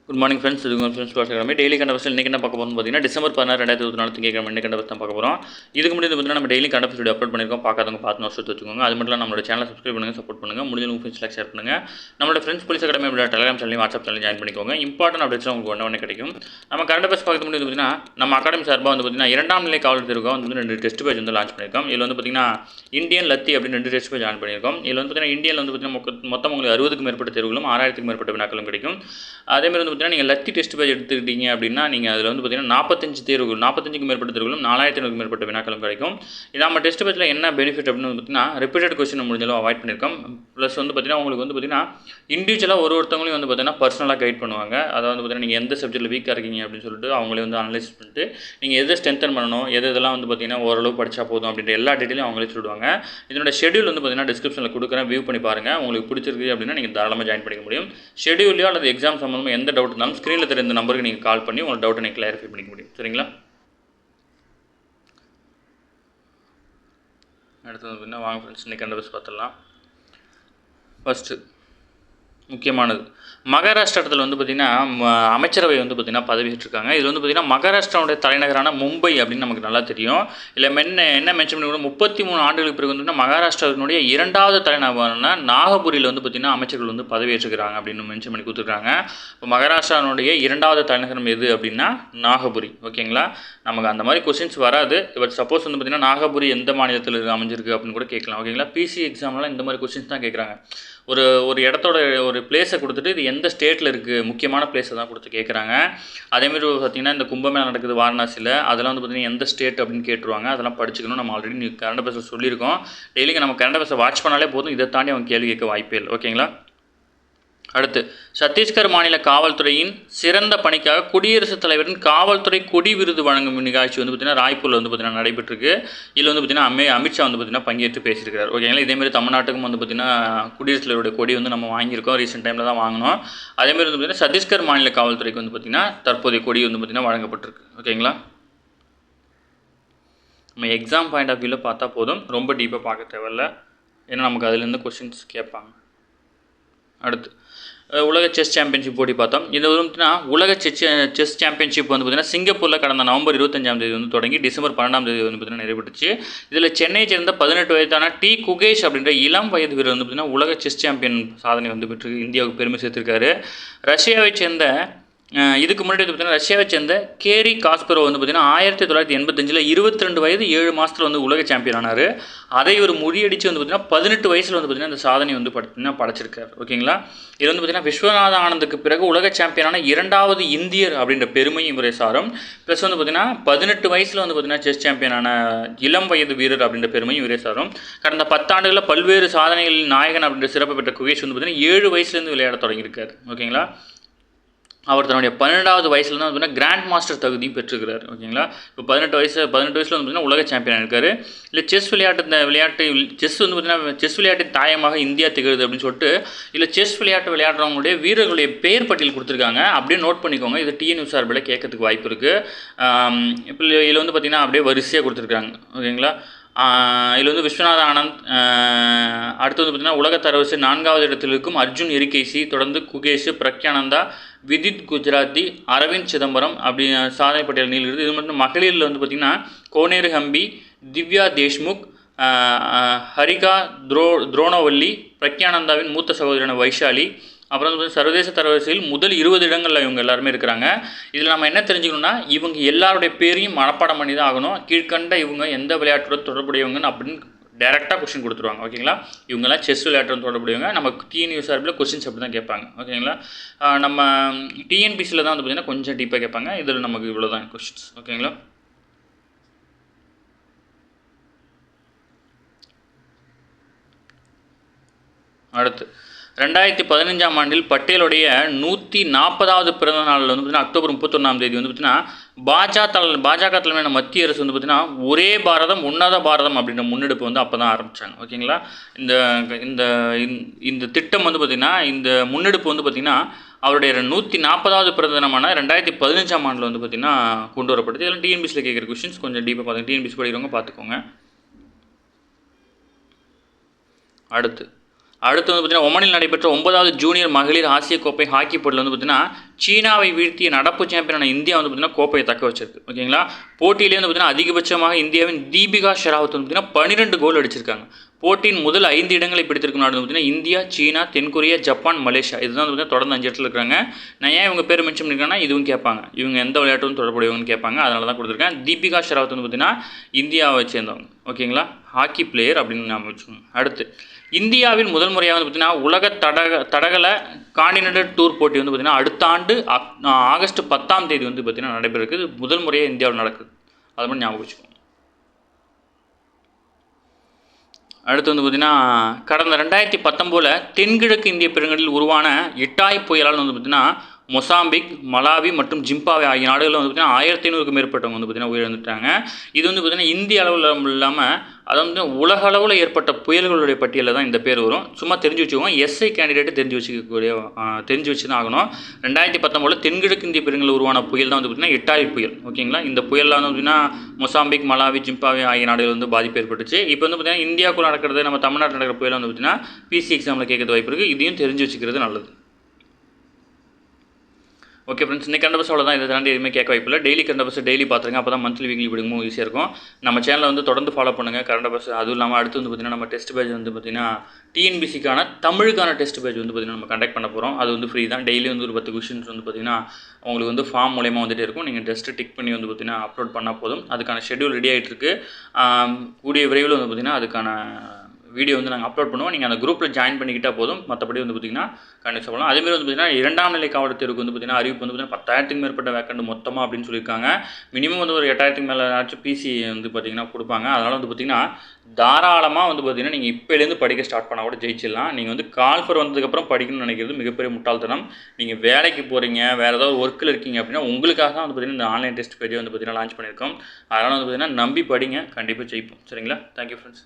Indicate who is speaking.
Speaker 1: Good morning friends. இது உங்கள் friends பார்த்துக்கிறோம். டெய்லி கண்டபஸ்ட் இன்றைக்கி என்ன பார்க்க போகிறோம்னு பார்த்தீங்கன்னா டிசம்பர் 16 2024 திங்கக்கிழமை இன்னைக்கு கண்டபஸ்ட் தான் பார்க்க போகிறோம். இதுக்கு முன்னாடி பார்த்தீங்கன்னா நம்ம டெய்லி கண்டபஸ்ட் வீடியோ அப்லோட் பண்ணியிருக்கோம். பார்க்காதவங்க பார்த்து வருஷத்து வச்சுக்கோங்க. அது மட்டும் நம்மளோட சேனலை சப்ஸ்கிரைப் பண்ணுங்கள், சப்போர்ட் பண்ணுங்கள். முடிஞ்ச உங்கள் ஃப்ரெண்ட்ஸ்லாம் ஷேர் பண்ணுங்கள். நம்மளோட ஃப்ரெண்ட்ஸ் போலீஸ் அகாடமி அப்படியே டெலிகிராம் சேனலையும் வாட்ஸ்அப் சேனலையும் ஜாயின் பண்ணிக்கோங்க. இம்பார்ட்டன்ட் அப்டேட்ஸ் உங்களுக்கு ஒன்று கிடைக்கும். நம்ம கண்டபஸ்ட் பார்க்க முடியாது பார்த்தீங்கன்னா நம்ம அகாடமி சார்பாக வந்து பார்த்தீங்கன்னா 2ஆம் நிலை காவல் தேர்வுக்காக வந்து 2 டெஸ்ட் பேஜ் வந்து லான்ச் பண்ணியிருக்கோம். இதில் வந்து பார்த்தீங்கன்னா இந்தியன் லத்தி அப்படின்னு 2 டெஸ்ட் பேஜ் ஜாயின் பண்ணியிருக்கோம். இதில் வந்து பார்த்தீங்கன்னா இந்தியன் வந்து பார்த்தீங்கன்னா மொத்தம் உங்களுக்கு 60க்கும் மேற்பட்ட தேர்வுகளும் 6000க்கும் மேற்பட்ட வினாக்களும் கிடைக்கும். அதேமாதிரி வந்து பார்த்தீங்கன்னா நீங்கள் லத்தி டெஸ்ட் பேஜ் எடுத்துக்கிட்டீங்க அப்படின்னா நீங்கள் அதில் வந்து பார்த்தீங்கன்னா 45 தேர்வுகள் 45க்கும் மேற்பட்ட தேர்வுகளும் 4500க்கும் மேற்பட்ட வினாக்களும் கிடைக்கும். இது நம்ம டெஸ்ட் பேஜில் என்ன பெனிஃபிட் அப்படின்னு பார்த்தீங்கன்னா ரிப்பீட்டட் கொஸ்டின் முடிஞ்சாலும் அவாய்ட் பண்ணியிருக்கோம். ப்ளஸ் வந்து பார்த்தீங்கன்னா உங்களுக்கு வந்து பார்த்தீங்கன்னா இண்டிவிஜுவலாக ஒருத்தவங்களையும் வந்து பார்த்தீங்கன்னா பர்சனலாக கைட் பண்ணுவாங்க. அதாவது வந்து பார்த்தீங்கன்னா நீங்கள் எந்த சப்ஜெக்ட்டில் வீக்காக இருக்கீங்க அப்படின்னு சொல்லிட்டு அவங்களே வந்து அனலைஸ் பண்ணிட்டு நீங்கள் எதை ஸ்ட்ரென்தன் பண்ணணும், இதெல்லாம் வந்து பார்த்தீங்கன்னா ஓரளவு படித்தா போதும் அப்படின்ற எல்லா டீட்டெயிலும் அவங்களே சொல்லுவாங்க. இதனோட ஷெடியூல் வந்து பார்த்தீங்கன்னா டிஸ்கிரிப்ஷனில் கொடுக்குறேன், வியூ பண்ணி பாருங்கள். உங்களுக்கு பிடிச்சிருக்கு அப்படின்னா நீங்கள் தாராளமாக ஜாயின் பண்ணிக்க முடியும். ஷெடியூலையோ அல்லது எக்ஸாம் சம்மந்தமாக எந்த டவுட் இருந்தாலும் ஸ்க்ரீனில் தெரிந்த நம்பருக்கு நீங்கள் கால் பண்ணி உங்களோட டவுட்டை நீங்கள் கிளாரிஃபை பண்ணிக்க முடியும். சரிங்களா? அடுத்தது பார்த்தீங்கன்னா வாங்க ஃப்ரெண்ட்ஸ் இன்றைக்கி கண்டபஸ்ட் பார்த்துடலாம். ஃபஸ்ட்டு முக்கியமானது மகாராஷ்டிரத்தில் வந்து பார்த்திங்கன்னா அமைச்சரவை வந்து பார்த்திங்கன்னா பதவியேற்றிருக்காங்க. இதில் வந்து பார்த்திங்கன்னா மகாராஷ்டிராவுடைய தலைநகரான மும்பை அப்படின்னு நமக்கு நல்லா தெரியும். இல்லை என்ன மென்ஷன் பண்ணி 33 ஆண்டுகளுக்கு பிறகு வந்து மகாராஷ்டிராவினுடைய 2வது தலைநகரான நாகபுரியில் வந்து பார்த்திங்கன்னா அமைச்சர்கள் வந்து பதவியேற்றுக்கிறாங்க அப்படின்னு மென்ஷன் பண்ணி கொடுத்துருக்காங்க. இப்போ மகாராஷ்டிராவுடைய 2வது தலைநகரம் எது அப்படின்னா நாகபுரி. ஓகேங்களா? நமக்கு அந்த மாதிரி கொஸ்டின்ஸ் வராது. பட் சப்போஸ் வந்து பார்த்திங்கன்னா நாகபுரி எந்த மாநிலத்தில் அமைஞ்சிருக்கு அப்படின்னு கூட கேட்கலாம். ஓகேங்களா? பிசி எக்ஸாம்லாம் இந்த மாதிரி கொஸ்டின்ஸ் தான் கேட்குறாங்க. ஒரு இடத்தோட ஒரு பிளேஸை கொடுத்துட்டு இது எந்த ஸ்டேட்டில் இருக்குது, முக்கியமான பிளேஸை தான் கொடுத்து கேட்குறாங்க. அதேமாதிரி பார்த்திங்கன்னா இந்த கும்பமேளா நடக்குது வாரணாசியில், அதெல்லாம் வந்து பார்த்திங்கன்னா எந்த ஸ்டேட் அப்படின்னு கேட்டுருவாங்க. அதெல்லாம் படிச்சுக்கணும். நம்ம ஆல்ரெடி கரண்ட் அஃபேர்ஸில் சொல்லியிருக்கோம். டெய்லிக்கு நம்ம கரண்ட் அஃபேர்ஸை வாட்ச் பண்ணாலே போதும். இதை தாண்டி அவங்க கேள்வி கேட்க வாய்ப்பே இல்லை. ஓகேங்களா? அடுத்து சத்தீஸ்கர் மாநில காவல்துறையின் சிறந்த பணிக்காக குடியரசுத் தலைவரின் காவல்துறை கொடி விருது வழங்கும் நிகழ்ச்சி வந்து பார்த்திங்கன்னா ராய்ப்பூரில் வந்து பார்த்திங்கன்னா நடைபெற்றிருக்கு. இதில் வந்து பார்த்திங்கன்னா அமித்ஷா வந்து பார்த்திங்கன்னா பங்கேற்று பேசியிருக்கிறார். ஓகேங்களா? இதேமாதிரி தமிழ்நாட்டுக்கும் வந்து பார்த்திங்கன்னா குடியரசுத் தலைவருடைய கொடி வந்து நம்ம வாங்கியிருக்கோம். ரீசெண்ட் டைமில் தான் வாங்கினோம். அதேமாதிரி வந்து பார்த்திங்கன்னா சத்தீஸ்கர் மாநில காவல்துறைக்கு வந்து பார்த்திங்கன்னா தற்போதைய கொடி வந்து பார்த்திங்கன்னா வழங்கப்பட்டிருக்கு. ஓகேங்களா? நம்ம எக்ஸாம் பாயிண்ட் ஆஃப் வியூவில் பார்த்தா போதும், ரொம்ப டீப்பாக பார்க்க தேவையில்ல. ஏன்னா நமக்கு அதுலேருந்து கொஸ்டின்ஸ் கேட்பாங்க. அடுத்து உலக செஸ் சாம்பியன்ஷிப் போட்டி பார்த்தோம். இது வந்து உலக செஸ் சாம்பியன்ஷிப் வந்து பார்த்திங்கன்னா சிங்கப்பூரில் கடந்த நவம்பர் 25ஆம் தேதி வந்து தொடங்கி டிசம்பர் 12ஆம் தேதி வந்து பார்த்திங்கன்னா நிறைவேற்றுச்சு. இதில் சென்னையை சேர்ந்த 18 வயதான டி குகேஷ் அப்படின்ற இளம் வயது வீரர் வந்து பார்த்திங்கன்னா உலக செஸ் சாம்பியன் சாதனை வந்து பெற்று இந்தியாவுக்கு பெருமை சேர்த்திருக்காரு. ரஷ்யாவை சேர்ந்த இதுக்கு முன்னாடி வந்து பார்த்திங்கன்னா ரஷ்யாவை சேர்ந்த கேரி காஸ்பரோ வந்து பார்த்திங்கன்னா 1985 22 வயது 7 மாதத்தில் வந்து உலக சாம்பியன் ஆனார். அதை ஒரு முறியடித்து வந்து பார்த்திங்கன்னா 18 வயசில் வந்து பார்த்திங்கன்னா அந்த சாதனை வந்து பார்த்திங்கன்னா படைச்சிருக்காரு. ஓகேங்களா? இது வந்து பார்த்திங்கன்னா விஸ்வநாத ஆனந்துக்கு பிறகு உலக சாம்பியனான 2வது இந்தியர் அப்படின்ற பெருமையும் இவரை சாரும். ப்ளஸ் வந்து பார்த்திங்கன்னா 18 வயசில் வந்து பார்த்திங்கன்னா செஸ் சாம்பியனான இளம் வயது வீரர் அப்படின்ற பெருமையும் இவரே சாரும். கடந்த 10 ஆண்டுகளில் பல்வேறு சாதனைகளில் நாயகன் அப்படின்ற சிறப்பு பெற்ற குகேஷ் வந்து பார்த்திங்கன்னா 7 வயசுலேருந்து விளையாட தொடங்கியிருக்காரு. ஓகேங்களா? அவர் தன்னுடைய 12வது வயசில் தான் வந்து கிராண்ட் மாஸ்டர் தகுதியும் பெற்றுக்கிறார். ஓகேங்களா? இப்போ 18 வயசில் வந்து பார்த்திங்கன்னா உலக சாம்பியன் இருக்கார். இல்லை செஸ் விளையாட்டு செஸ் வந்து பார்த்திங்கன்னா செஸ் விளையாட்டின் தாயமாக இந்தியா திகழுது அப்படின்னு சொல்லிட்டு இல்லை செஸ் விளையாட்டு விளையாடுறவங்களுடைய வீரர்களுடைய பெயர் பட்டியல் கொடுத்துருக்காங்க. அப்படியே நோட் பண்ணிக்கோங்க. இது டிஎன்யூ சார்பில் கேட்கறதுக்கு வாய்ப்பு இருக்குது. இப்போ இதில் வந்து பார்த்திங்கன்னா அப்படியே வரிசையாக கொடுத்துருக்காங்க. ஓகேங்களா? இதில் வந்து விஸ்வநாத ஆனந்த், அடுத்து வந்து பார்த்திங்கன்னா உலக தரவரிசை 4வது இடத்தில் இருக்கும் அர்ஜுன் எரிகைசி, தொடர்ந்து குகேஷ், பிரக்யானந்தா, விதித் குஜராத்தி, அரவிந்த் சிதம்பரம் அப்படி சாதனை பட்டியல் நீள்கிறது. இது மட்டும் மகளிரில் வந்து பார்த்திங்கன்னா கோனேரு ஹம்பி, திவ்யா தேஷ்முக், ஹரிகா துரோணவல்லி, பிரக்யானந்தாவின் மூத்த சகோதரியான வைஷாலி, அப்புறம் வந்து சர்வதேச தரவரிசையில் முதல் 20 இடங்களில் இவங்க எல்லாருமே இருக்கிறாங்க. இதில் நம்ம என்ன தெரிஞ்சுக்கணும்னா இவங்க எல்லாருடைய பேரையும் மனப்பாடம் பண்ணி தான் ஆகணும். கீழ்கண்ட இவங்க எந்த விளையாட்டோட தொடர்புடையவங்கன்னு அப்படின்னு டேரெக்டாக கொஸ்டின் கொடுத்துருவாங்க. ஓகேங்களா? இவங்கெல்லாம் செஸ் விளையாட்டுடன் தொடர்புடையவங்க. நம்ம டிஎன்யூ சார்பில் கொஸ்டின்ஸ் அப்படி தான் கேட்பாங்க. ஓகேங்களா? நம்ம டிஎன்பிசியில் தான் வந்து பார்த்திங்கன்னா கொஞ்சம் டீப்பாக கேட்பாங்க. இதில் நமக்கு இவ்வளோ தான் கொஸ்டின்ஸ். ஓகேங்களா? அடுத்து 2015ஆம் ஆண்டில் பட்டேலுடைய 140வது பிறந்த நாளில் வந்து பார்த்திங்கன்னா அக்டோபர் 31ஆம் தேதி வந்து பார்த்திங்கன்னா பாஜக தலைமையான மத்திய அரசு வந்து பார்த்திங்கன்னா ஒரே பாரதம் உன்னத பாரதம் அப்படின்ற முன்னெடுப்பு வந்து அப்போ தான் ஆரம்பித்தாங்க. ஓகேங்களா? இந்த திட்டம் வந்து பார்த்திங்கன்னா இந்த முன்னெடுப்பு வந்து பார்த்திங்கன்னா அவருடைய 140வது பிறந்த தினமான 2015ஆம் ஆண்டில் வந்து பார்த்திங்கன்னா கொண்டு வரப்படுது. இதெல்லாம் டிஎன்பிசியில் கேட்குற கொஸ்டின்ஸ் கொஞ்சம் டீப்பாக பார்த்துங்க. டிஎன்பிசி படிக்கிறவங்க பார்த்துக்கோங்க. அடுத்து அடுத்து வந்து பார்த்தீங்கன்னா ஒமனில் நடைபெற்ற 9வது ஜூனியர் மகளிர் ஆசிய கோப்பை ஹாக்கி போட்டியில் வந்து பார்த்தீங்கன்னா சீனாவை வீழ்த்திய நடப்பு சாம்பியனான இந்தியா வந்து பார்த்தீங்கன்னா கோப்பையை தக்க வச்சிருக்கு. ஓகேங்களா, போட்டியிலே வந்து பார்த்தீங்கன்னா அதிகபட்சமாக இந்தியாவின் தீபிகா ஷெராவத் வந்து பார்த்தீங்கன்னா 12 கோல் அடிச்சிருக்காங்க. போட்டியின் முதல் 5 இடங்களை பிடித்திருக்கும் நாடு வந்து பார்த்தீங்கன்னா இந்தியா, சீனா, தென்கொரியா, ஜப்பான், மலேசியா. இதுதான் வந்து பார்த்தீங்கன்னா தொடர்ந்து 5 இடத்துல இருக்காங்க. நான் ஏன் இவங்க பேர் மென்ஷன் பண்ணியிருக்கேன்னா இதுவும் கேட்பாங்க, இவங்க எந்த விளையாட்டும் தொடர்புடையவங்கன்னு கேட்பாங்க, அதனால தான் கொடுத்துருக்கேன். தீபிகா ஷெராவத் வந்து பார்த்தீங்கன்னா இந்தியாவை சேர்ந்தவங்க. ஓகேங்களா, ஹாக்கி பிளேயர் அப்படின்னு ஞாபகம் வச்சுக்கோங்க. அடுத்து இந்தியாவில் முதல் முறையாக வந்து பார்த்திங்கன்னா உலக தடகள காண்டினென்டல் டூர் போட்டி வந்து பார்த்திங்கன்னா அடுத்த ஆண்டு ஆகஸ்ட் 10ஆம் தேதி வந்து பார்த்திங்கன்னா நடைபெறுது. முதல் முறையாக இந்தியாவில் நடக்குது, அது மட்டும் ஞாபகம் வச்சுக்கோங்க. அடுத்து வந்து பார்த்திங்கன்னா கடந்த 2019 தென்கிழக்கு இந்திய பெருங்கடலில் உருவான இட்டாய் புயலால் வந்து பார்த்திங்கன்னா மொசாம்பிக், மலாவி மற்றும் ஜிம்பாவே ஆகிய நாடுகளில் வந்து பார்த்திங்கன்னா 1500க்கும் மேற்பட்டவங்க வந்து பார்த்திங்கன்னா உயிரிழந்துட்டாங்க. இது வந்து பார்த்திங்கன்னா இந்திய அளவில் இல்லாமல் அது வந்து உலக அளவில் ஏற்பட்ட புயல்களுடைய பட்டியலில் தான் இந்த பேர் வரும். சும்மா தெரிஞ்சு வச்சுக்கோங்க, எஸ்ஐ கேண்டிடேட்டு தெரிஞ்சு வச்சு தான் ஆகணும். 2019 தென்கிழக்கு இந்திய பெருங்கடலில் உருவான புயல் தான் வந்து பார்த்திங்கன்னா இட்டாய் புயல். ஓகேங்களா, இந்த புயலில் வந்து பார்த்திங்கன்னா மொசாம்பிக், மலாவி, ஜிம்பாவே ஆகிய நாடுகள் வந்து பாதிப்பு ஏற்பட்டுச்சு. இப்போ வந்து பார்த்திங்கன்னா இந்தியாவுக்குள்ள நடக்கிறது, நம்ம தமிழ்நாட்டில் நடக்கிற புயல் வந்து பார்த்திங்கன்னா பிசி எக்ஸாமில் கேட்கறது வாய்ப்பு இருக்குது. இதையும் தெரிஞ்சு வச்சுக்கிறது நல்லது. ஓகே ஃப்ரெண்ட்ஸ், இன்றைக்கி கரண்ட் அஃபேர்ஸ் அவ்வளோதான். இதை தாண்டி எதுவுமே கேட்க வாய்ப்பில்லை. டெய்லி கரண்ட் அஃபேர்ஸ் டெய்லி பார்த்துருங்க, அப்போ தான் மந்த்லி வீக்லி படிக்கும்போது ஈஸியாக இருக்கும். நம்ம சேனலை வந்து தொடர்ந்து ஃபாலோ பண்ணுங்கள். கரண்ட் அஃபேர்ஸ் அதுவும் இல்லாமல் அடுத்து வந்து பார்த்திங்கன்னா நம்ம டெஸ்ட் பேஜ் வந்து பார்த்திங்கன்னா டிஎன்பிசிக்கான தமிழுக்கான டெஸ்ட் பேஜ் வந்து பார்த்திங்கன்னா நம்ம கண்டக்ட் பண்ண போகிறோம். அது வந்து ஃப்ரீ தான். டெய்லி வந்து ஒரு 10 கொஷின்ஸ் வந்து பார்த்திங்கன்னா உங்களுக்கு வந்து ஃபார்ம் மூலயமா வந்துகிட்டே இருக்கும். நீங்கள் டெஸ்ட்டு டிக் பண்ணி வந்து பார்த்திங்கன்னா அப்லோட் பண்ணால் போதும். அதுக்கான ஷெட்யூல் ரெடி ஆகிட்டு இருக்குது. கூடிய விரைவில் வந்து பார்த்திங்கன்னா அதுக்கான வீடியோ வந்து நாங்கள் அப்லோட் பண்ணுவோம். நீங்கள் அந்த குரூப்பில் ஜாயின் பண்ணிக்கிட்டால் போதும். மற்றபடி வந்து பார்த்திங்கன்னா கண்டிப்பாக சொல்லலாம். அதேமாதிரி வந்து பார்த்திங்கன்னா 2ஆம் நிலை காவலர் தேர்வுக்கு வந்து பார்த்திங்கன்னா அறிவிப்பு வந்து பார்த்திங்கன்னா 10,000க்கும் மேற்பட்ட வேக்கண்ட் மொத்தமாக அப்படின்னு சொல்லியிருக்காங்க. மினிமம் வந்து ஒரு 8,000க்கு மேலே ஆச்சும் பிசி வந்து பார்த்திங்கன்னா கொடுப்பாங்க. அதனால் வந்து பார்த்திங்கன்னா தாராளமாக வந்து பார்த்திங்கன்னா நீங்கள் இப்போலேருந்து படிக்க ஸ்டார்ட் பண்ணால் கூட ஜெயிச்சிடலாம். நீங்கள் வந்து கால்ஃபர் வந்ததுக்கப்புறம் படிக்கணும்னு நினைக்கிறது மிகப்பெரிய முட்டாள்தனம். நீங்கள் வேலைக்கு போகிறீங்க, வேறு ஏதாவது ஒர்க்கில் இருக்கீங்க அப்படின்னா உங்களுக்காக தான் வந்து பார்த்திங்கன்னா இந்த ஆன்லைன் டெஸ்ட் பேஜை வந்து பார்த்திங்கன்னா லான்ச் பண்ணியிருக்கோம். அதனால் வந்து பார்த்திங்கன்னா நம்பி படிங்க, கண்டிப்பாக ஜெயிப்போம். சரிங்களா, தேங்க்யூ ஃப்ரெண்ட்ஸ்.